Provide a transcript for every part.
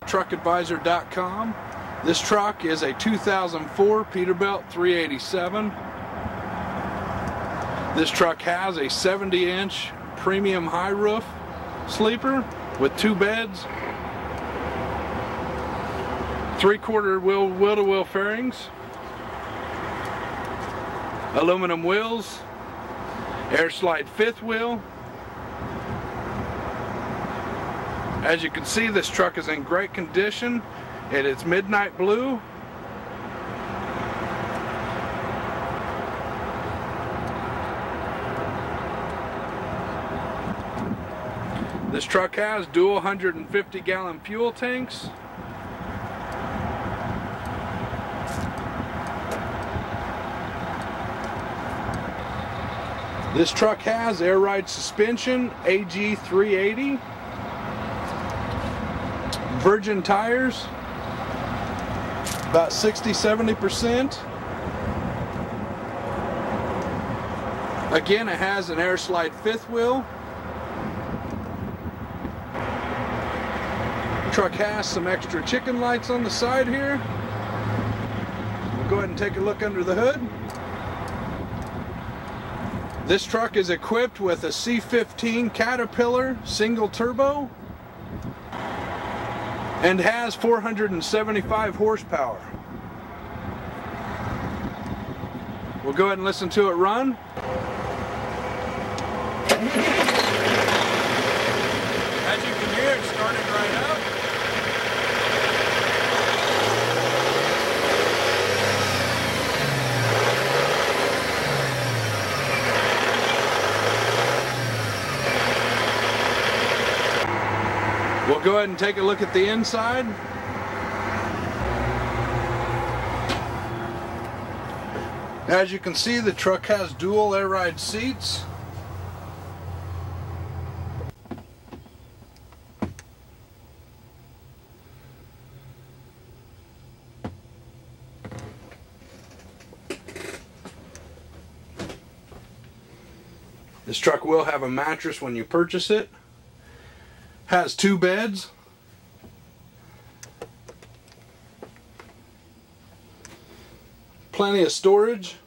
truckadvisor.com. This truck is a 2004 Peterbilt 387. This truck has a 70-inch premium high roof sleeper with 2 beds, 3/4 wheel-to-wheel fairings, aluminum wheels, air slide 5th wheel. As you can see, this truck is in great condition. It is midnight blue. This truck has dual 150-gallon fuel tanks. This truck has air ride suspension, AG 380, virgin tires, about 60–70%. Again, it has an air slide 5th wheel. Truck has some extra chicken lights on the side here. We'll go ahead and take a look under the hood. This truck is equipped with a C15 Caterpillar single turbo and has 475 horsepower. We'll go ahead and listen to it run. As you can hear, it's starting right up. We'll go ahead and take a look at the inside. As you can see, the truck has dual air ride seats. This truck will have a mattress when you purchase it. Has 2 beds. Plenty of storage.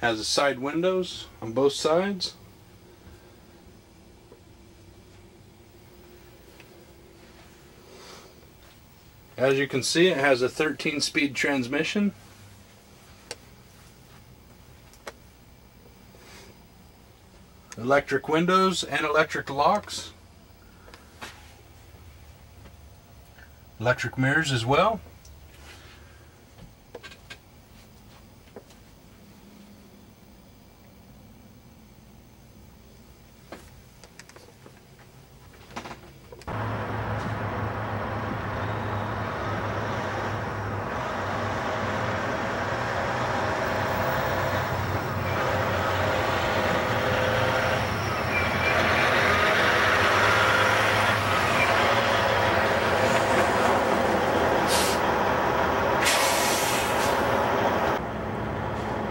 Has the side windows on both sides. As you can see, it has a 13-speed transmission. Electric windows and electric locks. Electric mirrors as well.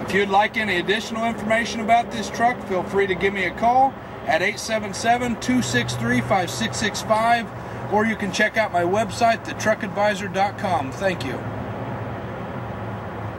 If you'd like any additional information about this truck, feel free to give me a call at 877-263-5665, or you can check out my website, truckadvisor.com. Thank you.